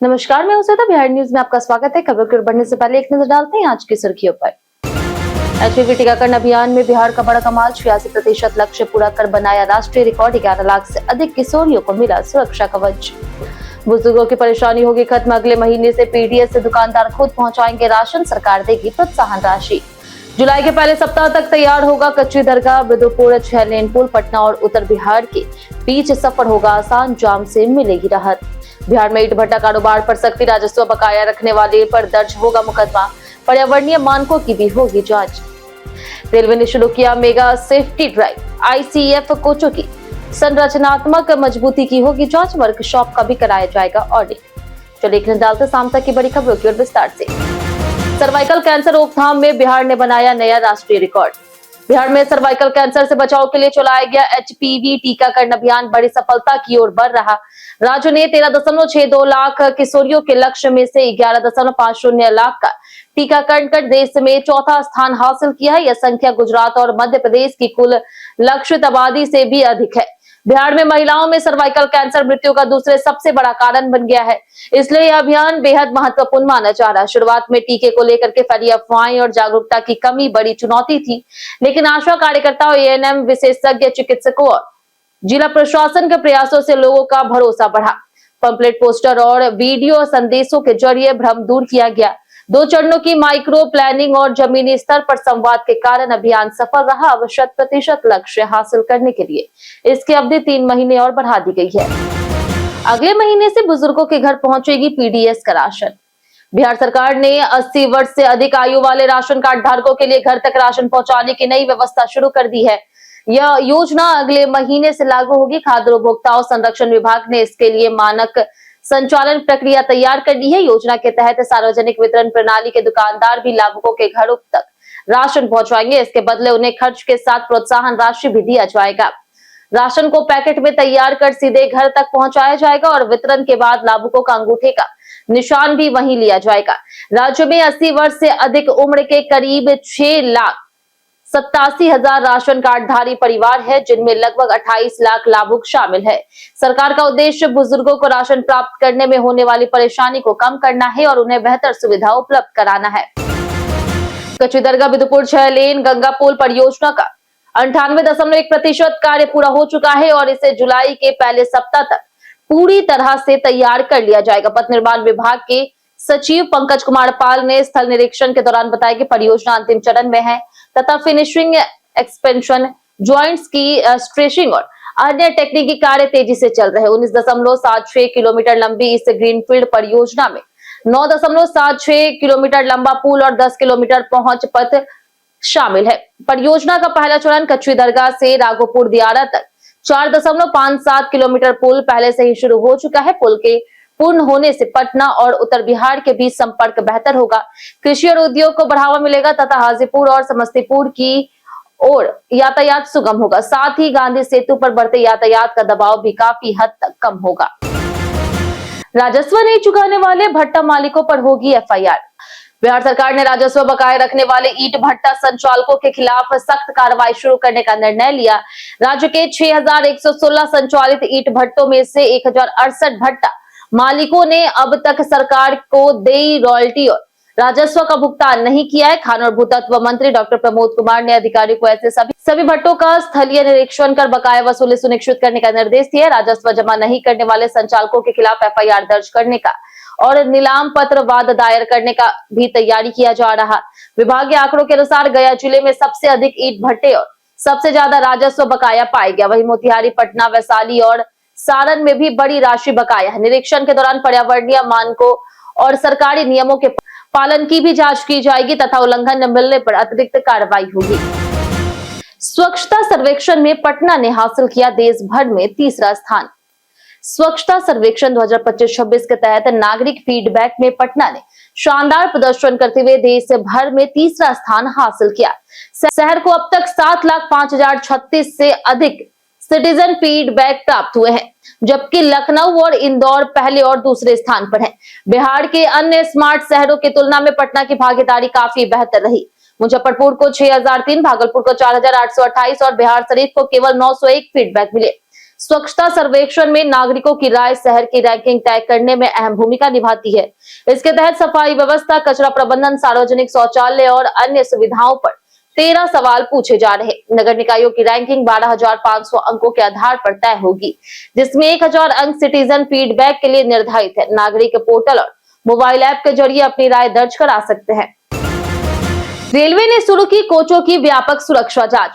नमस्कार, मैं हूं श्वेता। बिहार न्यूज में आपका स्वागत है। खबरों की ओर बढ़ने से पहले एक नजर डालते हैं आज की सुर्खियों पर। एचपीवी टीकाकरण अभियान में बिहार का बड़ा कमाल, 86% लक्ष्य पूरा कर बनाया राष्ट्रीय रिकॉर्ड। 11 लाख से अधिक किशोरियों को मिला सुरक्षा कवच। बुजुर्गों की परेशानी होगी खत्म, अगले महीने से पीडीएस से दुकानदार खुद पहुंचाएंगे राशन, सरकार देगी प्रोत्साहन राशि। जुलाई के पहले सप्ताह तक तैयार होगा कच्ची दरगाह, बिदुपुर 6 लेन पुल। पटना और उत्तर बिहार के बीच सफर होगा आसान, जाम से मिलेगी राहत। बिहार में ईंट भट्टा कारोबार पर सख्ती, राजस्व बकाया रखने वाले पर दर्ज होगा मुकदमा। पर्यावरणीय मानकों की भी होगी जांच। रेलवे ने शुरू किया मेगा सेफ्टी ड्राइव, आईसीएफ कोचों की संरचनात्मक मजबूती की होगी जांच, वर्कशॉप का भी कराया जाएगा ऑडिट। चलिए एक नजर डालते शाम तक की बड़ी खबरों की ओर विस्तार से। सर्वाइकल कैंसर रोकथाम में बिहार ने बनाया नया राष्ट्रीय रिकॉर्ड। बिहार में सर्वाइकल कैंसर से बचाव के लिए चलाया गया एचपीवी टीकाकरण अभियान बड़ी सफलता की ओर बढ़ रहा। राज्य ने 13.62 लाख किशोरियों के लक्ष्य में से 11.50 लाख का टीकाकरण कर देश में चौथा स्थान हासिल किया है। यह संख्या गुजरात और मध्य प्रदेश की कुल लक्षित आबादी से भी अधिक है। बिहार में महिलाओं में सर्वाइकल कैंसर मृत्यु का दूसरे सबसे बड़ा कारण बन गया है, इसलिए यह अभियान बेहद महत्वपूर्ण माना जा रहा है। शुरुआत में टीके को लेकर के फैली अफवाहें और जागरूकता की कमी बड़ी चुनौती थी, लेकिन आशा कार्यकर्ताओं, एएनएम विशेषज्ञ चिकित्सकों और जिला प्रशासन के प्रयासों से लोगों का भरोसा बढ़ा। पंपलेट, पोस्टर और वीडियो संदेशों के जरिए भ्रम दूर किया गया। 2 चरणों की माइक्रो प्लानिंग और जमीनी स्तर पर संवाद के कारण अभियान सफल रहा। अब 100% लक्ष्य हासिल करने के लिए इसकी अवधि 3 महीने और बढ़ा दी गई है। अगले महीने से बुजुर्गों के घर पहुंचेगी पीडीएस का राशन। बिहार सरकार ने 80 वर्ष से अधिक आयु वाले राशन कार्ड धारकों के लिए घर तक राशन पहुंचाने की नई व्यवस्था शुरू कर दी है। यह योजना अगले महीने से लागू होगी। खाद्य उपभोक्ता संरक्षण विभाग ने इसके लिए मानक संचालन प्रक्रिया तैयार कर ली है। योजना के तहत सार्वजनिक वितरण प्रणाली के दुकानदार भी लाभुकों के घरों तक राशन पहुंचाएंगे। इसके बदले उन्हें खर्च के साथ प्रोत्साहन राशि भी दिया जाएगा। राशन को पैकेट में तैयार कर सीधे घर तक पहुंचाया जाएगा और वितरण के बाद लाभुकों का अंगूठे का निशान भी वहीं लिया जाएगा। राज्य में 80 वर्ष से अधिक उम्र के करीब 6,87,000 राशन कार्डधारी परिवार है, जिनमें लगभग 28 लाख लाभुक शामिल है। सरकार का उद्देश्य बुजुर्गों को राशन प्राप्त करने में होने वाली परेशानी को कम करना है और उन्हें बेहतर सुविधा उपलब्ध कराना है। कच्ची दरगाह बिदुपुर 6 लेन गंगा पुल परियोजना का 98.1% कार्य पूरा हो चुका है और इसे जुलाई के पहले सप्ताह तक पूरी तरह से तैयार कर लिया जाएगा। पथ निर्माण विभाग के सचिव पंकज कुमार पाल ने स्थल निरीक्षण के दौरान बताया कि परियोजना अंतिम चरण में है तथा फिनिशिंग, एक्सपेंशन, जॉइंट्स की स्ट्रेचिंग और अन्य तकनीकी कार्य तेजी से चल रहे हैं। 19.76 किलोमीटर लंबी इस ग्रीनफील्ड परियोजना में 9.76 किलोमीटर लंबा पुल और 10 किलोमीटर पहुंच पथ शामिल है। परियोजना का पहला चरण कच्ची दरगाह से राघोपुर दियारा तक 4.57 किलोमीटर पुल पहले से ही शुरू हो चुका है। पुल के पूर्ण होने से पटना और उत्तर बिहार के बीच संपर्क बेहतर होगा, कृषि और उद्योग को बढ़ावा मिलेगा तथा हाजीपुर और समस्तीपुर की ओर यातायात सुगम होगा। साथ ही गांधी सेतु पर बढ़ते यातायात का दबाव भी काफी हद तक कम होगा। राजस्व नहीं चुकाने वाले भट्टा मालिकों पर होगी एफआईआर। बिहार सरकार ने राजस्व बकाया रखने वाले ईंट भट्टा संचालकों के खिलाफ सख्त कार्रवाई शुरू करने का निर्णय लिया। राज्य के 6,116 संचालित ईंट भट्टों में से 1,068 भट्टा मालिकों ने अब तक सरकार को देय रॉयल्टी और राजस्व का भुगतान नहीं किया है। खान और भूतत्व मंत्री डॉक्टर प्रमोद कुमार ने अधिकारियों को ऐसे सभी भट्टों का स्थलीय निरीक्षण कर बकाया वसूली सुनिश्चित करने का निर्देश दिया। राजस्व जमा नहीं करने वाले संचालकों के खिलाफ एफआईआर दर्ज करने का और नीलाम पत्र वाद दायर करने का भी तैयारी किया जा रहा। विभाग के आंकड़ों के अनुसार गया जिले में सबसे अधिक ईंट भट्टे और सबसे ज्यादा राजस्व बकाया पाया गया। वहीं मोतिहारी, पटना, वैशाली और सारण में भी बड़ी राशि बकाया है। निरीक्षण के दौरान पर्यावरणीय मानकों और सरकारी नियमों के पालन की भी जांच की जाएगी तथा उल्लंघन न मिलने पर अतिरिक्त कार्रवाई होगी। स्वच्छता सर्वेक्षण में पटना ने हासिल किया देश भर में तीसरा स्थान। स्वच्छता सर्वेक्षण 2025-26 के तहत नागरिक फीडबैक में पटना ने शानदार प्रदर्शन करते हुए देश भर में तीसरा स्थान हासिल किया। शहर को अब तक 7,05,036 से अधिक सिटीजन फीडबैक प्राप्त हुए हैं, जबकि लखनऊ और इंदौर पहले और दूसरे स्थान पर हैं। बिहार के अन्य स्मार्ट शहरों की तुलना में पटना की भागीदारी काफी बेहतर रही। मुजफ्फरपुर को 6,003, भागलपुर को 4,828 और बिहार शरीफ को केवल 901 फीडबैक मिले। स्वच्छता सर्वेक्षण में नागरिकों की राय शहर की रैंकिंग तय करने में अहम भूमिका निभाती है। इसके तहत सफाई व्यवस्था, कचरा प्रबंधन, सार्वजनिक शौचालय और अन्य सुविधाओं पर 13 सवाल पूछे जा रहे। नगर निकायों की रैंकिंग 12,500 अंकों के आधार पर तय होगी, जिसमें 1,000 अंक सिटीजन फीडबैक के लिए निर्धारित है। नागरिक पोर्टल और मोबाइल ऐप के जरिए अपनी राय दर्ज करा सकते हैं। रेलवे ने शुरू की कोचों की व्यापक सुरक्षा जांच।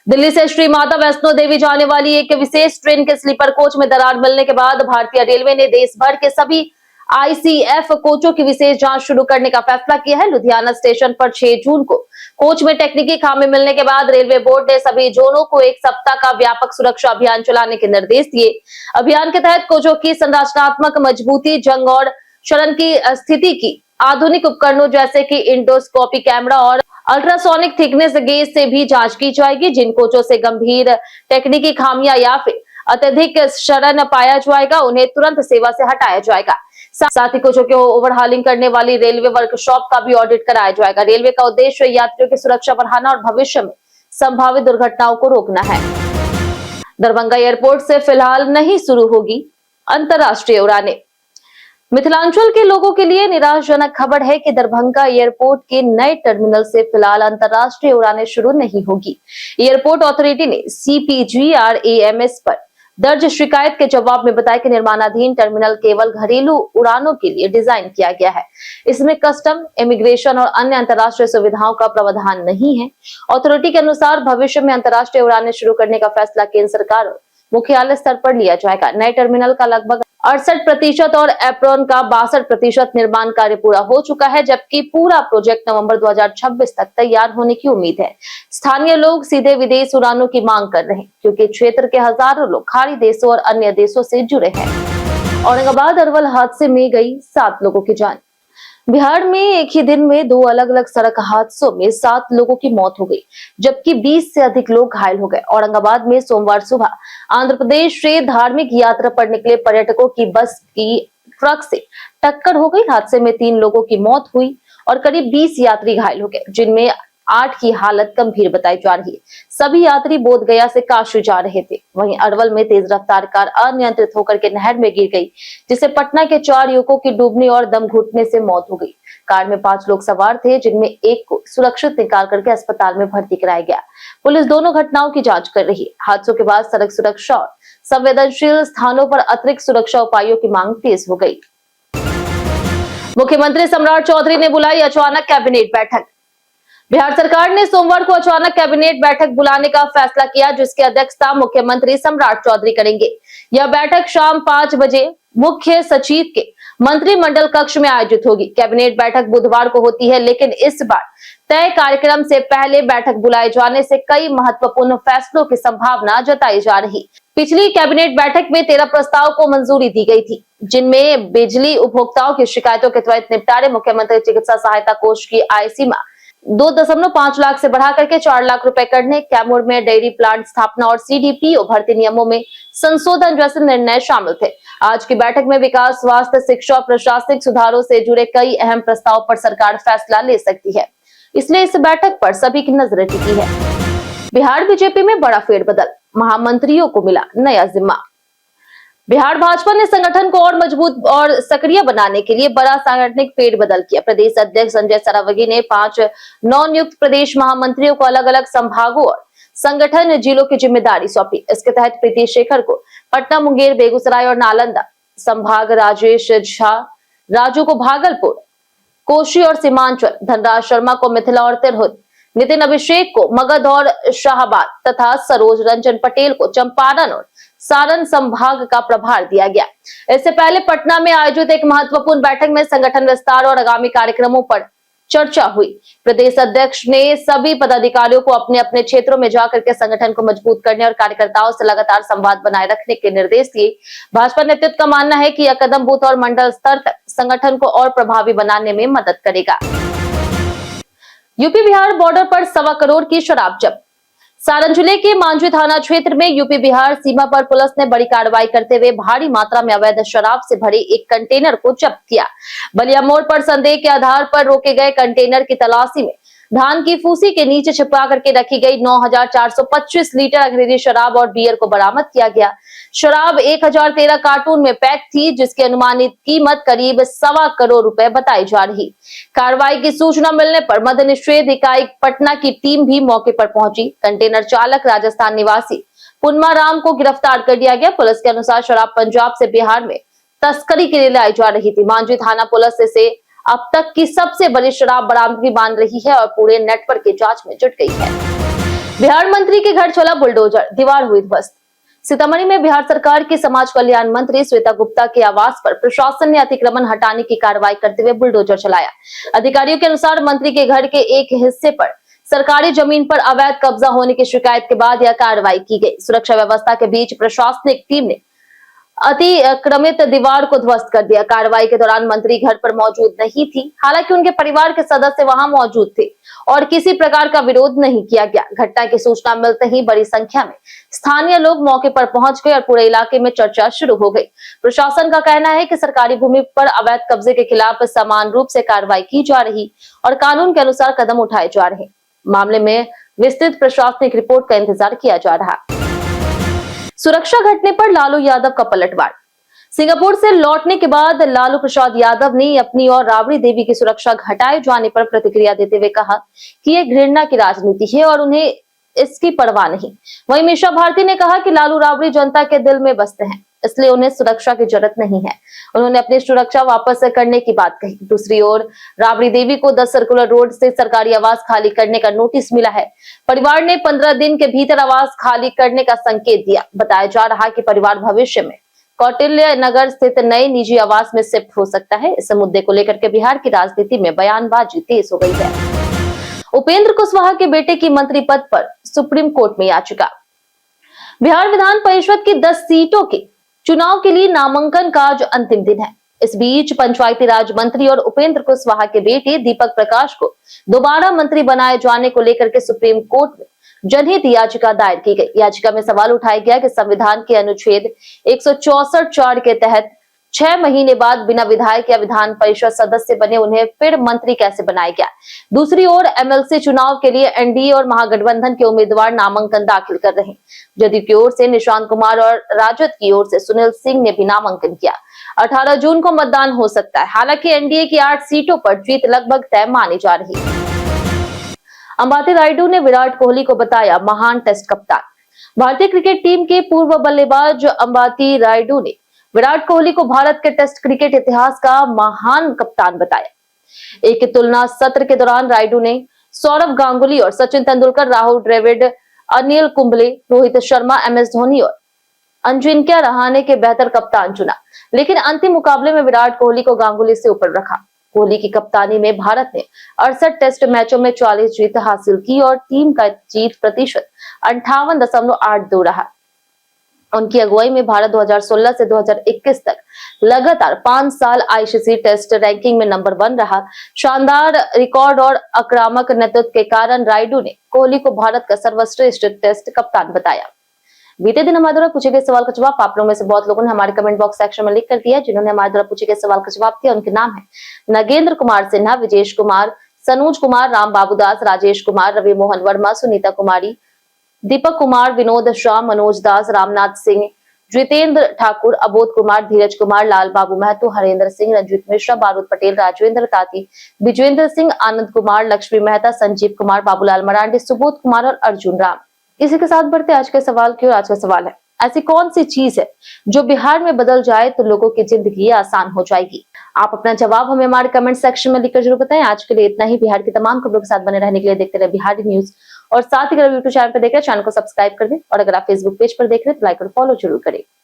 दिल्ली से श्री माता वैष्णो देवी जाने वाली एक विशेष ट्रेन के स्लीपर कोच में दरार मिलने के बाद भारतीय रेलवे ने देश भर के सभी ICF कोचों की विशेष जांच शुरू करने का फैसला किया है। लुधियाना स्टेशन पर 6 जून को कोच में टेक्निकी खामी मिलने के बाद रेलवे बोर्ड ने सभी जोनों को एक सप्ताह का व्यापक सुरक्षा अभियान चलाने के निर्देश दिए। अभियान के तहत कोचों की संरचनात्मक मजबूती, जंग और क्षरण की स्थिति की आधुनिक उपकरणों जैसे कि इंडोस्कोपी कैमरा और अल्ट्रासोनिक थिकनेस गेज से भी जांच की जाएगी। जिन कोचों से गंभीर तकनीकी खामियां या फिर अत्यधिक क्षरण पाया जाएगा, उन्हें तुरंत सेवा से हटाया जाएगा। साथ ही कोचों के ओवरहालिंग करने वाली रेलवे वर्कशॉप का भी ऑडिट कराया जाएगा। रेलवे का उद्देश्य यात्रियों की सुरक्षा बढ़ाना और भविष्य में संभावित दुर्घटनाओं को रोकना है। दरभंगा एयरपोर्ट से फिलहाल नहीं शुरू होगी अंतर्राष्ट्रीय उड़ानें। मिथिलांचल के लोगों के लिए निराशाजनक खबर है कि दरभंगा एयरपोर्ट के नए टर्मिनल से फिलहाल अंतर्राष्ट्रीय उड़ानें शुरू नहीं होगी। एयरपोर्ट अथॉरिटी ने CPGRAMS पर दर्ज शिकायत के जवाब में बताया कि निर्माणाधीन टर्मिनल केवल घरेलू उड़ानों के लिए डिजाइन किया गया है। इसमें कस्टम, इमिग्रेशन और अन्य अंतर्राष्ट्रीय सुविधाओं का प्रावधान नहीं है। अथॉरिटी के अनुसार भविष्य में अंतर्राष्ट्रीय उड़ानें शुरू करने का फैसला केंद्र सरकार और मुख्यालय स्तर पर लिया जाएगा। नए टर्मिनल का लगभग 68% और एप्रोन का 62% निर्माण कार्य पूरा हो चुका है, जबकि पूरा प्रोजेक्ट नवंबर 2026 तक तैयार होने की उम्मीद है। स्थानीय लोग सीधे विदेश उड़ानों की मांग कर रहे हैं, क्योंकि क्षेत्र के हजारों लोग खाड़ी देशों और अन्य देशों से जुड़े हैं। औरंगाबाद अरवल हादसे में गई 7 लोगों की जान। बिहार में एक ही दिन में 2 अलग अलग सड़क हादसों में 7 लोगों की मौत हो गई, जबकि 20 से अधिक लोग घायल हो गए। औरंगाबाद में सोमवार सुबह आंध्र प्रदेश से धार्मिक यात्रा पर निकले पर्यटकों की बस की ट्रक से टक्कर हो गई। हादसे में 3 लोगों की मौत हुई और करीब 20 यात्री घायल हो गए, जिनमें 8 की हालत गंभीर बताई जा रही है। सभी यात्री बोधगया से काशी जा रहे थे। वहीं अरवल में तेज रफ्तार कार अनियंत्रित होकर के नहर में गिर गई, जिससे पटना के 4 युवकों की डूबने और दम घुटने से मौत हो गई। कार में 5 लोग सवार थे, जिनमें एक को सुरक्षित निकाल करके अस्पताल में भर्ती कराया गया। पुलिस दोनों घटनाओं की जांच कर रही है। हादसों के बाद सड़क सुरक्षा और संवेदनशील स्थानों पर अतिरिक्त सुरक्षा उपायों की मांग तेज हो गई। मुख्यमंत्री सम्राट चौधरी ने बुलाई अचानक कैबिनेट बैठक। बिहार सरकार ने सोमवार को अचानक कैबिनेट बैठक बुलाने का फैसला किया, जिसकी अध्यक्षता मुख्यमंत्री सम्राट चौधरी करेंगे। यह बैठक शाम 5 बजे मुख्य सचिव के मंत्रिमंडल कक्ष में आयोजित होगी। कैबिनेट बैठक बुधवार को होती है, लेकिन इस बार तय कार्यक्रम से पहले बैठक बुलाए जाने से कई महत्वपूर्ण फैसलों की संभावना जताई जा रही। पिछली कैबिनेट बैठक में 13 प्रस्ताव को मंजूरी दी गई थी, जिनमें बिजली उपभोक्ताओं की शिकायतों के त्वरित निपटारे, मुख्यमंत्री चिकित्सा सहायता कोष की आय सीमा 2.5 लाख से बढ़ा करके 4 लाख रुपए करने, कैमूर में डेयरी प्लांट स्थापना और CDPO भर्ती नियमों में संशोधन जैसे निर्णय शामिल थे। आज की बैठक में विकास, स्वास्थ्य, शिक्षा और प्रशासनिक सुधारों से जुड़े कई अहम प्रस्तावों पर सरकार फैसला ले सकती है, इसलिए इस बैठक पर सभी की नजरें टिकी है। बिहार बीजेपी में बड़ा फेरबदल, महामंत्रियों को मिला नया जिम्मा। बिहार भाजपा ने संगठन को और मजबूत और सक्रिय बनाने के लिए बड़ा सांगठनिक फेरबदल किया। प्रदेश अध्यक्ष संजय सरावगी ने 5 नवनियुक्त प्रदेश महामंत्रियों को अलग अलग संभागों और संगठन जिलों की जिम्मेदारी सौंपी। इसके तहत प्रीति शेखर को पटना, मुंगेर, बेगूसराय और नालंदा संभाग, राजेश झा राजू को भागलपुर, कोशी और सीमांचल, धनराज शर्मा को मिथिला और तिरहुत, नितिन अभिषेक को मगध और शाहबाद तथा सरोज रंजन पटेल को चंपारण और सारण संभाग का प्रभार दिया गया। इससे पहले पटना में आयोजित एक महत्वपूर्ण बैठक में संगठन विस्तार और आगामी कार्यक्रमों पर चर्चा हुई। प्रदेश अध्यक्ष ने सभी पदाधिकारियों को अपने अपने क्षेत्रों में जाकर के संगठन को मजबूत करने और कार्यकर्ताओं से लगातार संवाद बनाए रखने के निर्देश दिए। भाजपा नेतृत्व का मानना है कि यह कदम बूथ और मंडल स्तर तक संगठन को और प्रभावी बनाने में मदद करेगा। यूपी बिहार बॉर्डर पर 1.25 करोड़ की शराब जब्त। सारण जिले के मांझी थाना क्षेत्र में यूपी बिहार सीमा पर पुलिस ने बड़ी कार्रवाई करते हुए भारी मात्रा में अवैध शराब से भरे एक कंटेनर को जब्त किया। बलिया मोड़ पर संदेह के आधार पर रोके गए कंटेनर की तलाशी में धान की फूसी के नीचे छिपा करके रखी गई 9,425 लीटर अंग्रेजी शराब और बियर को बरामद किया गया। शराब 1013 कार्टून में पैक थी, जिसकी अनुमानित कीमत करीब 1.25 करोड़ रुपए बताई जा रही। कार्रवाई की सूचना मिलने पर मद्य निषेध इकाई पटना की टीम भी मौके पर पहुंची। कंटेनर चालक राजस्थान निवासी पुन्मा राम को गिरफ्तार कर लिया गया। पुलिस के अनुसार शराब पंजाब से बिहार में तस्करी के लिए लाई जा रही थी। मांझी थाना पुलिस इसे अब तक की सबसे बड़ी शराब बरामदगी मान रही है और पूरे नेटवर्क की जांच में जुट गई है। बिहार मंत्री के घर चला बुलडोजर, दीवार हुई ध्वस्त। सीतामढ़ी में बिहार सरकार की समाज कल्याण मंत्री श्वेता गुप्ता के आवास पर प्रशासन ने अतिक्रमण हटाने की कार्रवाई करते हुए बुलडोजर चलाया। अधिकारियों के अनुसार मंत्री के घर के एक हिस्से पर सरकारी जमीन पर अवैध कब्जा होने की शिकायत के बाद यह कार्रवाई की गई। सुरक्षा व्यवस्था के बीच प्रशासनिक टीम ने अतिक्रमित दीवार को ध्वस्त कर दिया। कार्रवाई के दौरान मंत्री घर पर मौजूद नहीं थी, हालांकि उनके परिवार के सदस्य वहां मौजूद थे और किसी प्रकार का विरोध नहीं किया गया। घटना की सूचना मिलते ही बड़ी संख्या में स्थानीय लोग मौके पर पहुंच गए और पूरे इलाके में चर्चा शुरू हो गई। प्रशासन का कहना है कि सरकारी भूमि पर अवैध कब्जे के खिलाफ समान रूप से कार्रवाई की जा रही और कानून के अनुसार कदम उठाए जा रहे। मामले में विस्तृत प्रशासनिक रिपोर्ट का इंतजार किया जा रहा। सुरक्षा घटने पर लालू यादव का पलटवार। सिंगापुर से लौटने के बाद लालू प्रसाद यादव ने अपनी और राबड़ी देवी की सुरक्षा घटाए जाने पर प्रतिक्रिया देते हुए कहा कि यह घृणा की राजनीति है और उन्हें इसकी परवाह नहीं। वहीं मीशा भारती ने कहा कि लालू राबड़ी जनता के दिल में बसते हैं, इसलिए उन्हें सुरक्षा की जरूरत नहीं है। उन्होंने अपनी सुरक्षा वापस करने की बात कही। दूसरी ओर राबड़ी देवी को 10 सर्कुलर रोड से सरकारी आवास खाली करने का नोटिस मिला है। परिवार ने 15 दिन के भीतर आवास खाली करने का संकेत दिया। बताया जा रहा है कि परिवार भविष्य में कौटिल्य नगर स्थित नए निजी आवास में शिफ्ट हो सकता है। इस मुद्दे को लेकर के बिहार की राजनीति में बयानबाजी तेज हो गई है। उपेंद्र कुशवाहा के बेटे की मंत्री पद पर सुप्रीम कोर्ट में याचिका। बिहार विधान परिषद की 10 सीटों के चुनाव के लिए नामांकन का आज अंतिम दिन है। इस बीच पंचायती राज मंत्री और उपेंद्र कुशवाहा के बेटे दीपक प्रकाश को दोबारा मंत्री बनाए जाने को लेकर के सुप्रीम कोर्ट में जनहित याचिका दायर की गई। याचिका में सवाल उठाया गया कि संविधान के अनुच्छेद 164(4) के तहत 6 महीने बाद बिना विधायक या विधान परिषद सदस्य बने उन्हें फिर मंत्री कैसे बनाया गया। दूसरी ओर एमएलसी चुनाव के लिए एनडीए और महागठबंधन के उम्मीदवार नामांकन दाखिल कर रहे हैं। जदयू की ओर से निशांत कुमार और राजद की ओर से सुनील सिंह ने भी नामांकन किया। 18 जून को मतदान हो सकता है। हालांकि एनडीए की 8 सीटों पर जीत लगभग तय मानी जा रही है। अंबाती रायडू ने विराट कोहली को बताया महान टेस्ट कप्तान। भारतीय क्रिकेट टीम के पूर्व बल्लेबाज अंबाती रायडू ने विराट कोहली को भारत के टेस्ट क्रिकेट इतिहास का महान कप्तान बताया। एक तुलना सत्र के दौरान रायडू ने सौरव गांगुली और सचिन तेंदुलकर, राहुल द्रविड़, अनिल कुंबले, रोहित शर्मा, एमएस धोनी और अजिंक्य रहाणे के बेहतर कप्तान चुना, लेकिन अंतिम मुकाबले में विराट कोहली को गांगुली से ऊपर रखा। कोहली की कप्तानी में भारत ने 68 टेस्ट मैचों में 40 जीत हासिल की और टीम का जीत प्रतिशत 58.82 रहा। उनकी अगुवाई में भारत 2016 से 2021 तक लगातार 5 साल आईसीसी टेस्ट रैंकिंग में नंबर 1 रहा। शानदार रिकॉर्ड और आक्रामक नेतृत्व के कारण रायडू ने कोहली को भारत का सर्वश्रेष्ठ टेस्ट कप्तान बताया। बीते दिन हमारे द्वारा पूछे गए सवाल का जवाब आप लोगों में से बहुत लोगों ने हमारे कमेंट बॉक्स सेक्शन में लिख कर दिया। जिन्होंने हमारे द्वारा पूछे गए सवाल का जवाब दिया उनके नाम है नगेंद्र कुमार सिन्हा, विजेश कुमार, सनोज कुमार, राम बाबू दास, राजेश कुमार, रवि मोहन वर्मा, सुनीता कुमारी, दीपक कुमार, विनोद शाह, मनोज दास, रामनाथ सिंह, जितेंद्र ठाकुर, अबोध कुमार, धीरज कुमार, लाल बाबू महतो, हरेंद्र सिंह, रंजीत मिश्रा, बारूद पटेल, राजेंद्र ताती, विजेंद्र सिंह, आनंद कुमार, लक्ष्मी मेहता, संजीव कुमार, बाबूलाल मरांडी, सुबोध कुमार और अर्जुन राम। इसी के साथ बढ़ते आज के सवाल की ओर। आज का सवाल है, ऐसी कौन सी चीज है जो बिहार में बदल जाए तो लोगों की जिंदगी आसान हो जाएगी? आप अपना जवाब हमें हमारे कमेंट सेक्शन में लिखकर जरूर बताएं। आज के लिए इतना ही। बिहार की तमाम खबरों के साथ बने रहने के लिए देखते रहे बिहारी न्यूज और साथ ही अगर यूट्यूब चैनल पर देख रहे हैं चैनल को सब्सक्राइब कर दें और अगर आप फेसबुक पेज पर देख रहे हैं तो लाइक और फॉलो जरूर करें।